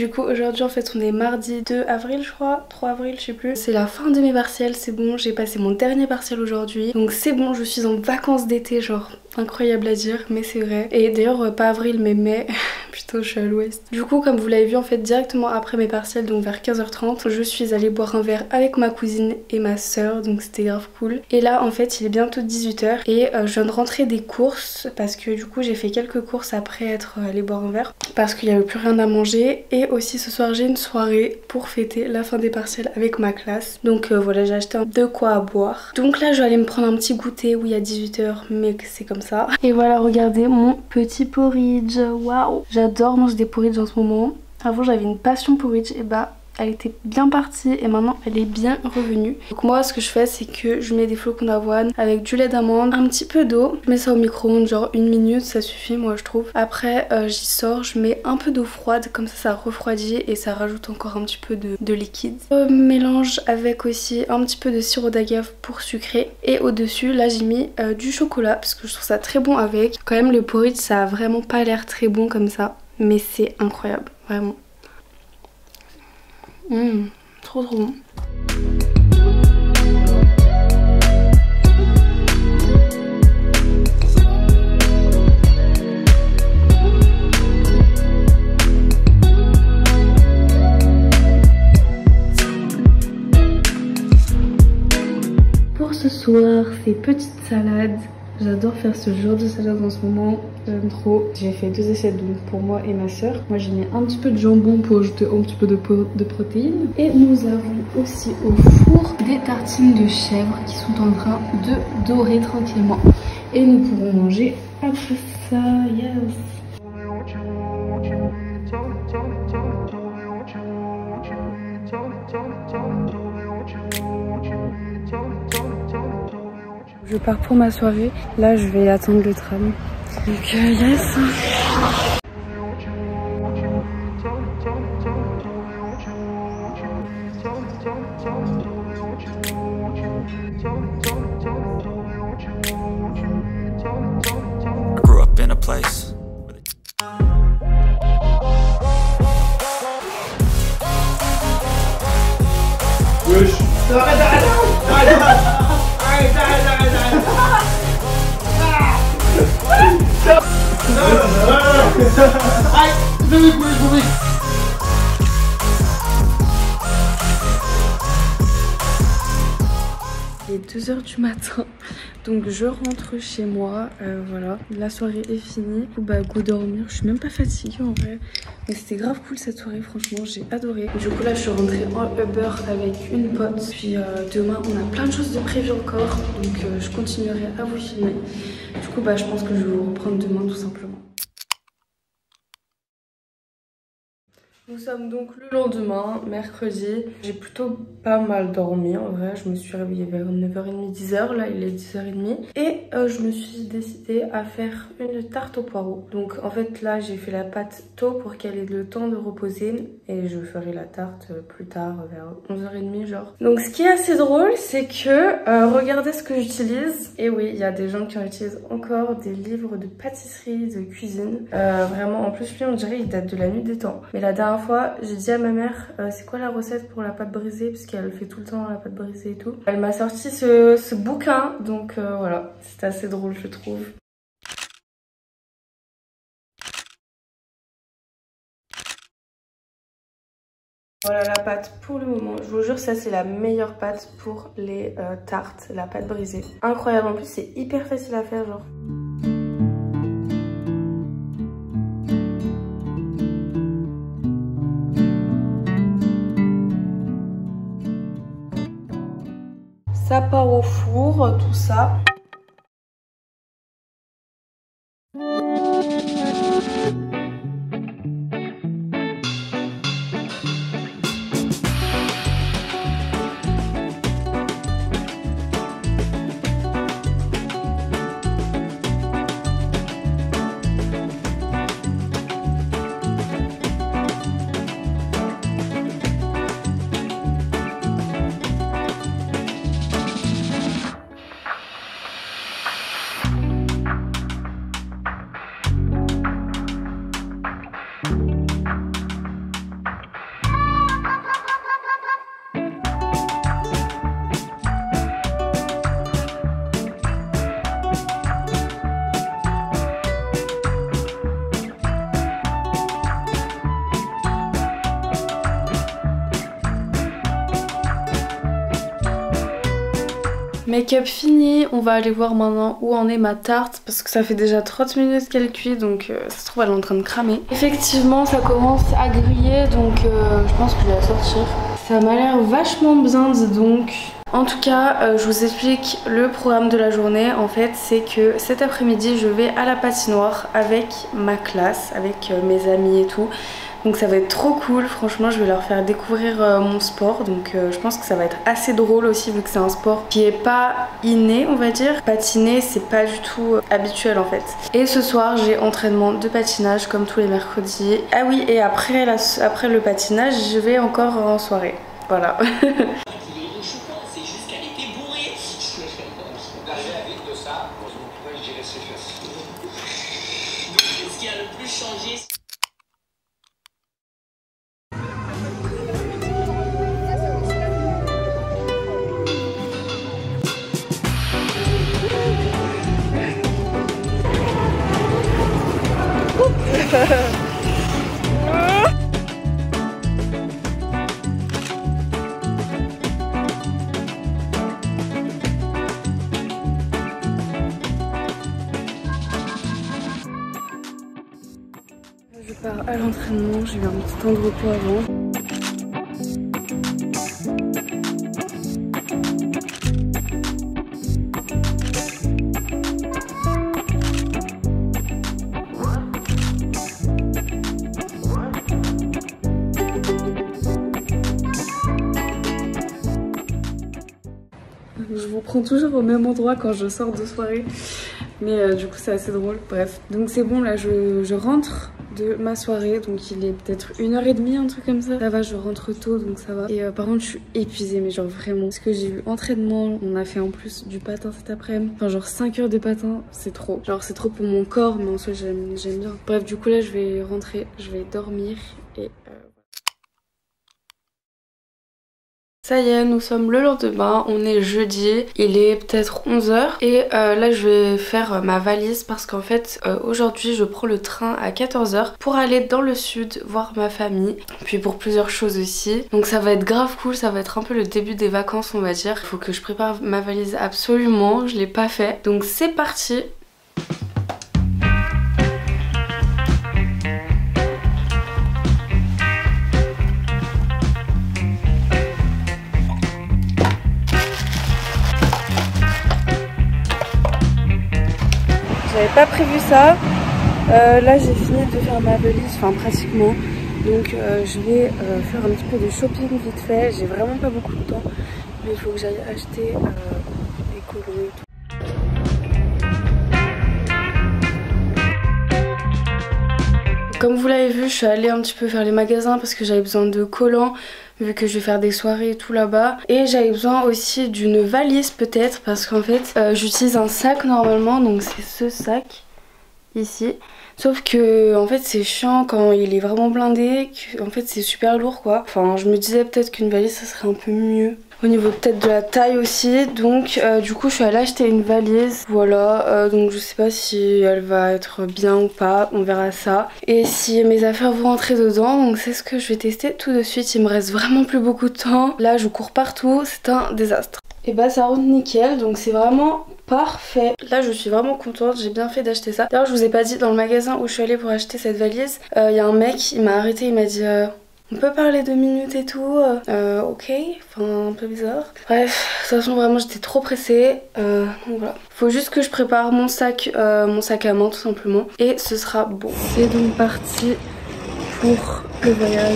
Du coup aujourd'hui en fait on est mardi 2 avril je crois, 3 avril je sais plus. C'est la fin de mes partiels, c'est bon, j'ai passé mon dernier partiel aujourd'hui. Donc c'est bon, je suis en vacances d'été, genre incroyable à dire mais c'est vrai. Et d'ailleurs pas avril mais mai, putain je suis à l'ouest. Du coup comme vous l'avez vu en fait directement après mes partiels, donc vers 15h30, je suis allée boire un verre avec ma cousine et ma soeur, donc c'était grave cool. Et là en fait il est bientôt 18h et je viens de rentrer des courses parce que du coup j'ai fait quelques courses après être allée boire un verre parce qu'il n'y avait plus rien à manger. Et aussi ce soir j'ai une soirée pour fêter la fin des partiels avec ma classe. Donc voilà, j'ai acheté de quoi à boire. Donc là je vais aller me prendre un petit goûter, oui à 18h mais c'est comme ça. Et voilà, regardez mon petit porridge, waouh. J'adore manger des porridge en ce moment. Avant j'avais une passion porridge et bah elle était bien partie et maintenant elle est bien revenue. Donc moi ce que je fais c'est que je mets des flocons d'avoine avec du lait d'amande, un petit peu d'eau. Je mets ça au micro-ondes genre 1 minute, ça suffit moi je trouve. Après j'y sors, je mets un peu d'eau froide, comme ça refroidit et ça rajoute encore un petit peu de liquide. Je mélange avec aussi un petit peu de sirop d'agave pour sucrer. Et au dessus là j'ai mis du chocolat parce que je trouve ça très bon avec. Quand même le porridge ça a vraiment pas l'air très bon comme ça, mais c'est incroyable, vraiment. Trop bon. Pour ce soir, ces petites salades. J'adore faire ce genre de salade en ce moment, j'aime trop. J'ai fait 2 assiettes donc pour moi et ma soeur. Moi j'ai mis un petit peu de jambon pour ajouter un petit peu de protéines. Et nous avons aussi au four des tartines de chèvre qui sont en train de dorer tranquillement. Et nous pourrons manger après ça, yes. Je pars pour ma soirée, là je vais attendre le tram. Donc yes. Il est 2h du matin, donc je rentre chez moi, voilà, la soirée est finie. Bah go dormir, je suis même pas fatiguée en vrai, mais c'était grave cool cette soirée, franchement j'ai adoré. Du coup là je suis rentrée en Uber avec une pote, puis demain on a plein de choses de prévues encore, donc je continuerai à vous filmer. Du coup bah je pense que je vais vous reprendre demain tout simplement. Nous sommes donc le lendemain, mercredi. J'ai plutôt pas mal dormi en vrai. Je me suis réveillée vers 9h30, 10h. Là, il est 10h30. Et je me suis décidée à faire une tarte aux poireaux. Donc en fait, là, j'ai fait la pâte tôt pour qu'elle ait le temps de reposer. Et je ferai la tarte plus tard, vers 11h30 genre. Donc ce qui est assez drôle, c'est que regardez ce que j'utilise. Et oui, il y a des gens qui en utilisent encore des livres de pâtisserie, de cuisine. Vraiment, en plus, lui, on dirait il date de la nuit des temps. Mais la dernière fois, j'ai dit à ma mère c'est quoi la recette pour la pâte brisée, parce qu'elle fait tout le temps la pâte brisée et tout. Elle m'a sorti ce bouquin, donc voilà, c'est assez drôle je trouve. Voilà la pâte pour le moment, je vous jure ça c'est la meilleure pâte pour les tartes, la pâte brisée. Incroyable, en plus c'est hyper facile à faire genre. Ça part au four, tout ça. Make-up fini, on va aller voir maintenant où en est ma tarte parce que ça fait déjà 30 minutes qu'elle cuit donc ça se trouve elle est en train de cramer. Effectivement ça commence à griller donc je pense que je vais la sortir. Ça m'a l'air vachement bien donc. En tout cas, je vous explique le programme de la journée. En fait, c'est que cet après-midi, je vais à la patinoire avec ma classe, avec mes amis et tout. Donc ça va être trop cool, franchement je vais leur faire découvrir mon sport. Donc je pense que ça va être assez drôle aussi vu que c'est un sport qui est pas inné on va dire. Patiner c'est pas du tout habituel en fait. Et ce soir j'ai entraînement de patinage comme tous les mercredis. Ah oui et après le patinage je vais encore en soirée. Voilà. Je pars à l'entraînement, j'ai eu un petit temps de repos avant. Je vous prends toujours au même endroit quand je sors de soirée. Mais du coup c'est assez drôle, bref. Donc c'est bon là je rentre de ma soirée. Donc il est peut-être 1h30 un truc comme ça. Ça va je rentre tôt donc ça va. Et par contre je suis épuisée mais genre vraiment. Parce que j'ai eu entraînement, on a fait en plus du patin cet après-midi. Enfin genre 5 heures de patin c'est trop. Genre c'est trop pour mon corps mais en soi j'aime bien. Bref du coup là je vais rentrer, je vais dormir et... Ça y est, nous sommes le lendemain, on est jeudi, il est peut-être 11h et là je vais faire ma valise parce qu'en fait aujourd'hui je prends le train à 14h pour aller dans le sud voir ma famille, puis pour plusieurs choses aussi. Donc ça va être grave cool, ça va être un peu le début des vacances on va dire. Il faut que je prépare ma valise absolument, je l'ai pas fait. Donc c'est parti. J'avais pas prévu ça. Là j'ai fini de faire ma valise, enfin pratiquement. Donc je vais faire un petit peu de shopping vite fait. J'ai vraiment pas beaucoup de temps. Mais il faut que j'aille acheter les collants et tout. Comme vous l'avez vu, je suis allée un petit peu faire les magasins parce que j'avais besoin de collants vu que je vais faire des soirées et tout là-bas. Et j'avais besoin aussi d'une valise peut-être parce qu'en fait j'utilise un sac normalement, donc c'est ce sac ici. Sauf que en fait c'est chiant quand il est vraiment blindé, en fait c'est super lourd quoi. Enfin je me disais peut-être qu'une valise ça serait un peu mieux. Au niveau peut-être de la taille aussi, donc du coup je suis allée acheter une valise, voilà, donc je sais pas si elle va être bien ou pas, on verra ça. Et si mes affaires vont rentrer dedans, donc c'est ce que je vais tester tout de suite, il me reste vraiment plus beaucoup de temps. Là je cours partout, c'est un désastre. Et bah ça rentre nickel, donc c'est vraiment parfait. Là je suis vraiment contente, j'ai bien fait d'acheter ça. D'ailleurs je vous ai pas dit, dans le magasin où je suis allée pour acheter cette valise, il y a un mec, il m'a arrêté, il m'a dit... on peut parler 2 minutes et tout, ok, enfin un peu bizarre. Bref, de toute façon vraiment j'étais trop pressée, donc voilà. Faut juste que je prépare mon sac à main tout simplement et ce sera bon. C'est donc parti pour le voyage.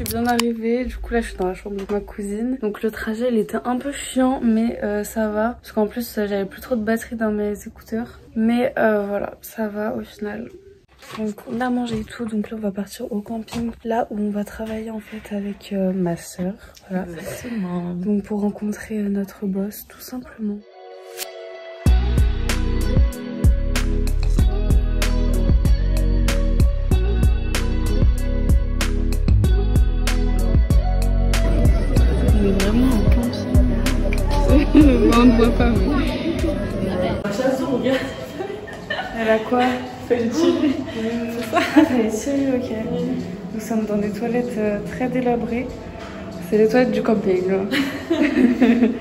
Bien arrivée, du coup là je suis dans la chambre de ma cousine, donc le trajet il était un peu chiant mais ça va parce qu'en plus j'avais plus trop de batterie dans mes écouteurs, mais voilà ça va au final. Donc on a mangé et tout, donc là on va partir au camping, là où on va travailler en fait avec ma soeur, voilà. Exactement. Donc pour rencontrer notre boss tout simplement. Vraiment un Elle a quoi? Fallait tirer. C'est ça? Ah, fallait tirer, ok. Nous sommes dans des toilettes très délabrées. C'est les toilettes du camping, là.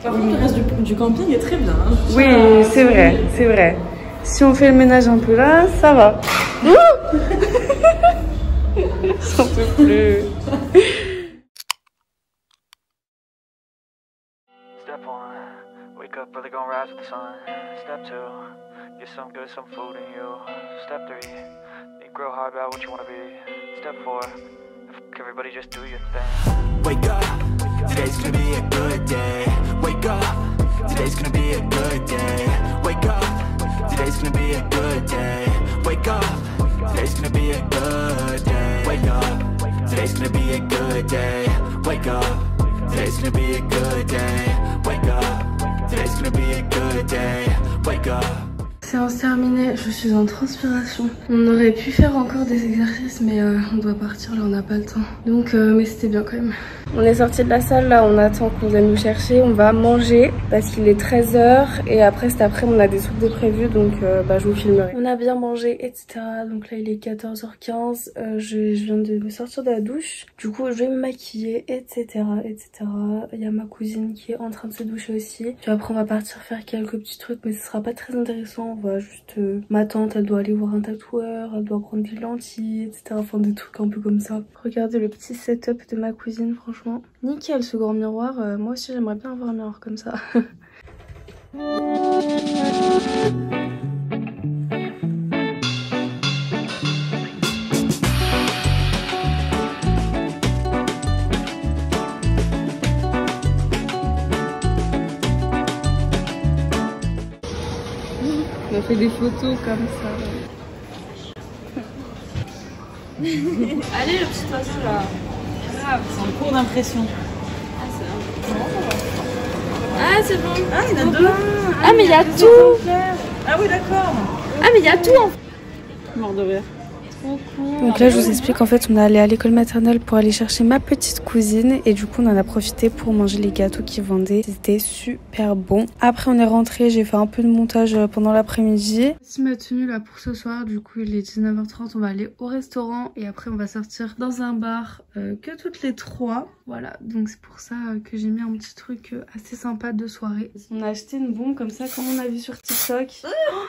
Par contre, le reste du camping est très bien. Hein. Oui, c'est vrai, c'est vrai. Si on fait le ménage un peu là, ça va. J'en peux plus. Step 1, wake up early, gonna rise with the sun. Step 2, get some good, some food in you. Step 3, think real hard about what you wanna be. Step 4, everybody just do your thing. Wake up, today's gonna be a good day. Wake up, today's gonna be a good day. Wake up, today's gonna be a good day. Wake up, today's gonna be a good day. Wake up, today's gonna be a good day. Wake up, today's gonna be a good day. Wake up, today's gonna be a good day. Wake up. Séance terminée, je suis en transpiration. On aurait pu faire encore des exercices mais on doit partir là, on n'a pas le temps. Donc mais c'était bien quand même. On est sorti de la salle là, on attend qu'on vienne nous chercher. On va manger parce qu'il est 13 h et après cet après on a des trucs de prévus donc je vous filmerai. On a bien mangé etc. Donc là il est 14 h 15. Je viens de me sortir de la douche. Du coup je vais me maquiller etc. etc. Il y a ma cousine qui est en train de se doucher aussi. Puis après on va partir faire quelques petits trucs mais ce sera pas très intéressant. On va juste... ma tante elle doit aller voir un tatoueur, elle doit prendre des lentilles etc. Enfin des trucs un peu comme ça. Regardez le petit setup de ma cousine franchement. Nickel ce grand miroir. Moi aussi j'aimerais bien avoir un miroir comme ça. On a fait des photos comme ça. Allez, le petit oiseau là. Grave, c'est en cours d'impression. Ah c'est bon. Ah, il y en a deux. Ah mais il y a tout. Ah oui, d'accord. Ah mais il y a tout en fait. Mort de rire. Donc là je vous explique en fait on est allé à l'école maternelle pour aller chercher ma petite cousine et du coup on en a profité pour manger les gâteaux qu'ils vendaient. C'était super bon. Après on est rentré, j'ai fait un peu de montage pendant l'après-midi. Voici ma tenue là pour ce soir, du coup il est 19 h 30, on va aller au restaurant et après on va sortir dans un bar que toutes les trois. Voilà, donc c'est pour ça que j'ai mis un petit truc assez sympa de soirée. On a acheté une bombe comme ça comme on a vu sur TikTok. Oh,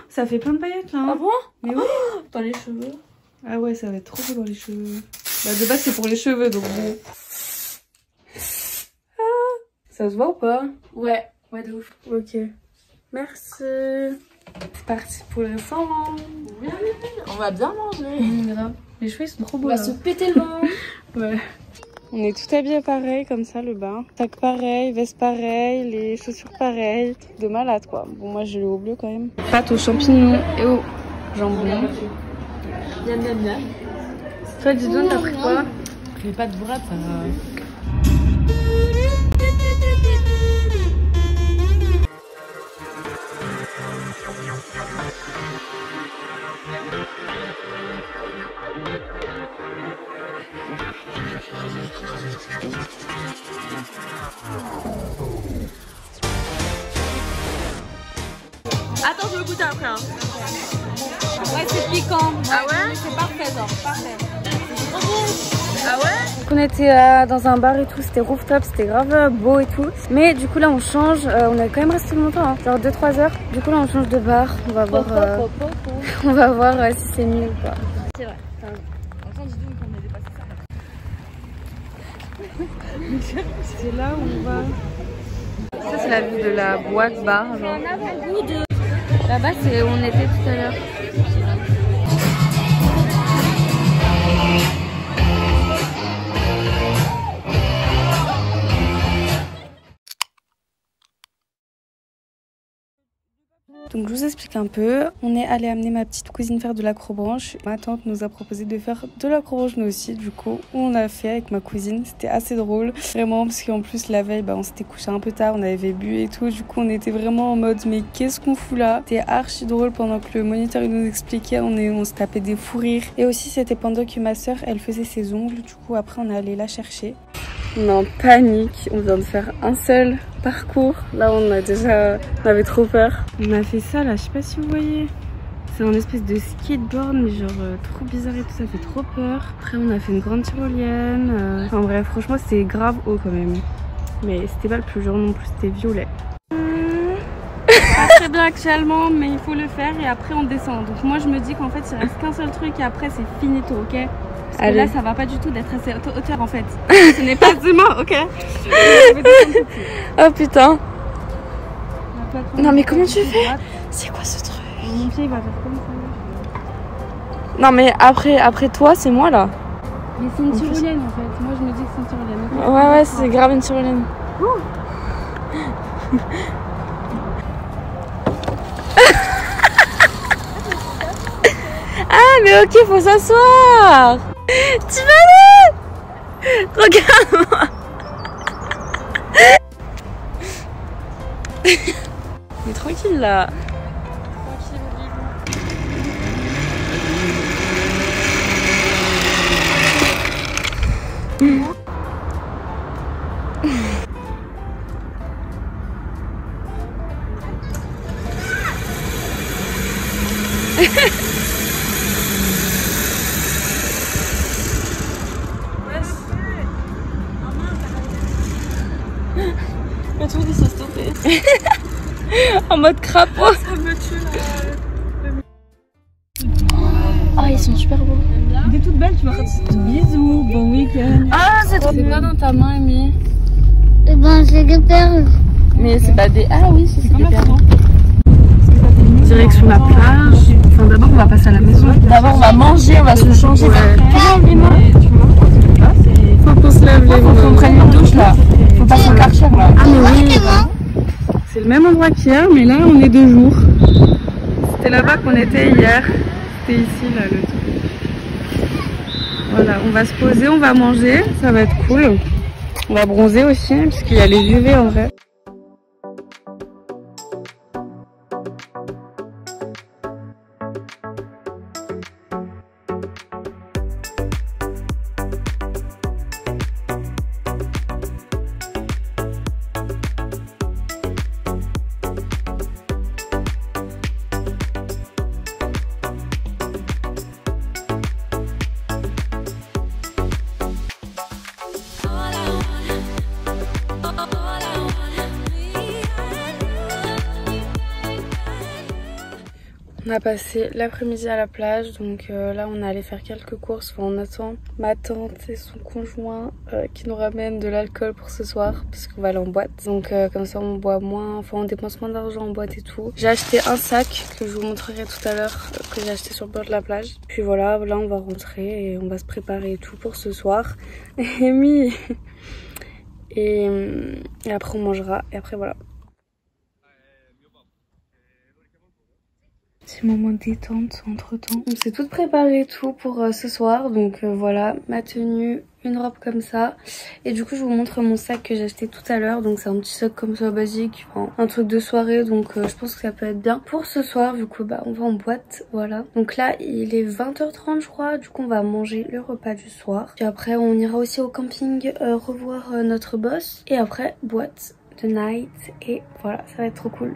ça fait plein de paillettes là. Hein. Ah bon? Mais oui. Dans les cheveux. Ah ouais, ça va être trop beau dans les cheveux. Bah de base c'est pour les cheveux donc bon. Ah, ça se voit ou pas? Ouais, ouais de ouf. Ok. Merci. C'est parti pour le restaurant. Oui, on va bien manger. Grave. Les cheveux ils sont trop beaux On va là. se péter le ventre. Ouais. On est tout habillés pareil comme ça le bain. Sac pareil, veste pareil, les chaussures pareil. Truc de malade quoi. Bon moi j'ai le haut bleu quand même. Pâte aux champignons et au jambon. Miam miam miam. Toi dis donc t'as pris quoi? Les pâtes bourrades, ça... Attends, je veux goûter après. Hein. Ouais, c'est piquant. Ah ouais? C'est parfait, genre. Parfait. C'est trop bon. Ah ouais? On était dans un bar et tout, c'était rooftop, c'était grave beau et tout. Mais du coup là on change, on a quand même resté longtemps, hein, genre 2-3 heures. Du coup là on change de bar, on va voir, on va voir si c'est mieux ou pas. C'est vrai. C'est là où on va. Ça c'est la vue de la boîte bar. C'est un avant-goût de... Là-bas c'est où on était tout à l'heure. Donc je vous explique un peu, on est allé amener ma petite cousine faire de l'acrobranche. Ma tante nous a proposé de faire de l'acrobranche nous aussi, du coup on a fait avec ma cousine, c'était assez drôle. Vraiment parce qu'en plus la veille on s'était couché un peu tard, on avait bu et tout, du coup on était vraiment en mode mais qu'est-ce qu'on fout là? C'était archi drôle pendant que le moniteur il nous expliquait, on se tapait des fous rires. Et aussi c'était pendant que ma soeur elle faisait ses ongles, du coup après on est allé la chercher. On est en panique, on vient de faire un seul parcours. Là on avait trop peur. On a fait ça là, je sais pas si vous voyez. C'est un espèce de skateboard mais genre trop bizarre et tout, ça fait trop peur. Après on a fait une grande tyrolienne. Enfin bref, franchement c'était grave haut quand même. Mais c'était pas le plus dur non plus, c'était violet. Pas très bien actuellement mais il faut le faire et après on descend. Donc moi je me dis qu'en fait il reste qu'un seul truc et après c'est finito, ok? Parce que là ça va pas du tout d'être assez hauteur en fait. Ce n'est pas demain, ok? Oh putain. Non mais comment tu fais? C'est quoi ce truc? Mon pied il va faire comme ça. Non mais après toi c'est moi là. Mais c'est une tyrolienne en fait. Moi je me dis que c'est une tyrolienne. Ouais ouais c'est grave une tyrolienne. Ah mais ok faut s'asseoir. Tu vas là. Regarde-moi. Mais tranquille là. Le truc il s'est stoppé. En mode crapaud. Ça me tue là. Oh ils sont super beaux. T'es toute belle, tu vas faire bisous, bon week-end. Ah c'est trop. C'est quoi dans ta main, Amy? Eh ben, c'est des perles. Mais c'est pas des. Ah oui c'est des perles. Direction la plage. Enfin d'abord on va passer à la maison. D'abord on va manger, on va se changer. Faut qu'on se lève les mains. Faut qu'on prenne une douche là. Faut passer au Karcher là. Ah mais oui. C'est le même endroit qu'hier mais là on est 2 jours. C'était là-bas qu'on était hier. C'était ici là le truc. Voilà, on va se poser, on va manger, ça va être cool. On va bronzer aussi parce qu'il y a les UV en vrai. On a passé l'après-midi à la plage, donc là on est allé faire quelques courses. Enfin, on attend ma tante et son conjoint qui nous ramènent de l'alcool pour ce soir parce qu'on va aller en boîte. Donc comme ça on boit moins, enfin on dépense moins d'argent en boîte et tout. J'ai acheté un sac que je vous montrerai tout à l'heure que j'ai acheté sur le bord de la plage. Puis voilà, là on va rentrer et on va se préparer et tout pour ce soir. Et après on mangera et après voilà. Petit moment de détente entre temps. On s'est toutes préparé et tout pour ce soir. Donc voilà, ma tenue, une robe comme ça. Et du coup je vous montre mon sac que j'ai acheté tout à l'heure. Donc c'est un petit sac comme ça basique, enfin, un truc de soirée. Donc je pense que ça peut être bien pour ce soir. Du coup bah on va en boîte, voilà. Donc là il est 20h30 je crois. Du coup on va manger le repas du soir. Puis après on ira aussi au camping revoir notre boss. Et après boîte de night. Et voilà, ça va être trop cool.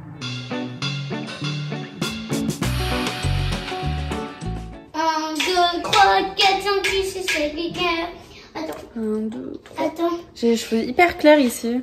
1, 2, 3, 4, 5, 6, 7, 8, 9. Attends. 1, 2, 3. Attends. J'ai les cheveux hyper clairs ici.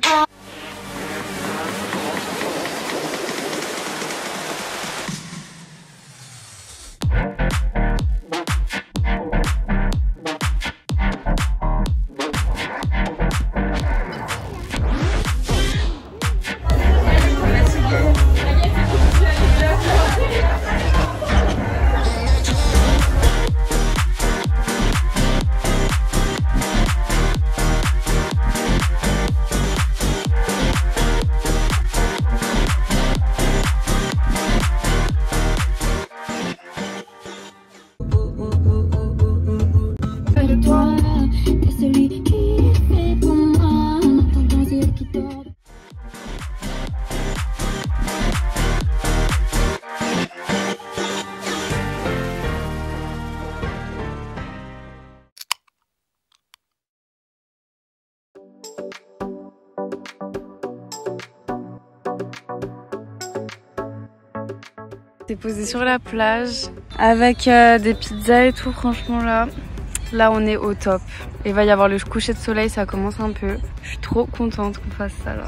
C'est posé sur la plage avec des pizzas et tout. Franchement là on est au top. Et il va y avoir le coucher de soleil, ça commence un peu. Je suis trop contente qu'on fasse ça là.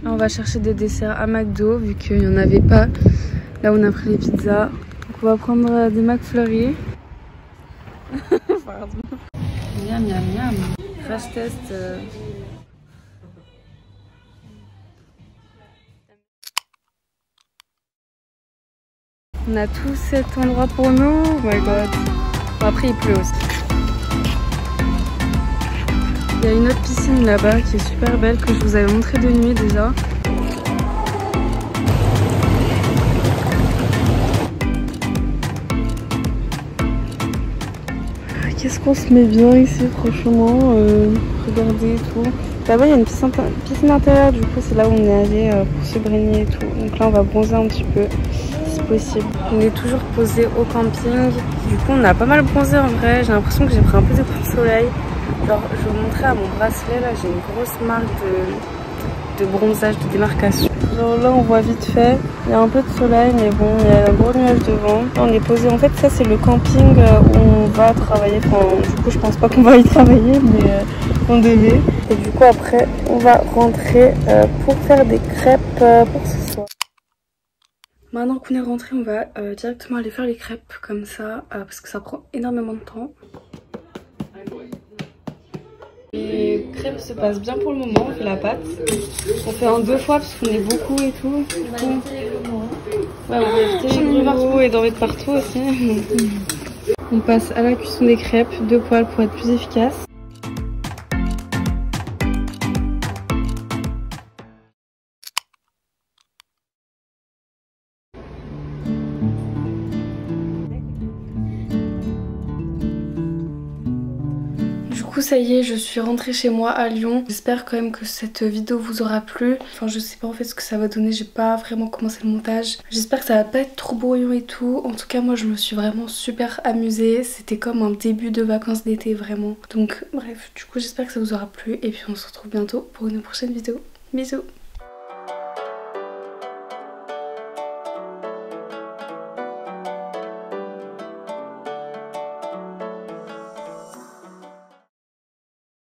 On va chercher des desserts à McDo vu qu'il n'y en avait pas là où on a pris les pizzas. Donc on va prendre des McFlurry. Pardon. Miam miam miam. Crash test. On a tout cet endroit pour nous. Oh my god. Bon, après il pleut aussi. Il y a une autre piscine là-bas qui est super belle que je vous avais montré de nuit déjà. Qu'est-ce qu'on se met bien ici franchement, regardez et tout. Là-bas il y a une piscine intérieure, du coup c'est là où on est allé pour se baigner et tout. Donc là on va bronzer un petit peu si possible. On est toujours posé au camping. Du coup on a pas mal bronzé en vrai. J'ai l'impression que j'ai pris un peu de coups de soleil. Genre je vais vous montrer à mon bracelet là, j'ai une grosse marque de bronzage, de démarcation. Genre là on voit vite fait, il y a un peu de soleil mais bon il y a un gros nuage devant. Là, on est posé, en fait ça c'est le camping où on va travailler. Enfin du coup je pense pas qu'on va y travailler mais on devait. Et du coup après on va rentrer pour faire des crêpes pour ce soir. Maintenant qu'on est rentré on va directement aller faire les crêpes comme ça parce que ça prend énormément de temps. Les crêpes se passent bien pour le moment, on fait la pâte. On fait en 2 fois parce qu'on est beaucoup et tout. Du coup, ouais, on va éviter les grumeaux et d'en mettre partout aussi. On passe à la cuisson des crêpes, 2 poêles pour être plus efficace. Du coup ça y est, je suis rentrée chez moi à Lyon. J'espère quand même que cette vidéo vous aura plu. Enfin je sais pas en fait ce que ça va donner, j'ai pas vraiment commencé le montage. J'espère que ça va pas être trop brouillon et tout. En tout cas moi je me suis vraiment super amusée. C'était comme un début de vacances d'été vraiment. Donc bref, du coup j'espère que ça vous aura plu. Et puis on se retrouve bientôt pour une prochaine vidéo. Bisous.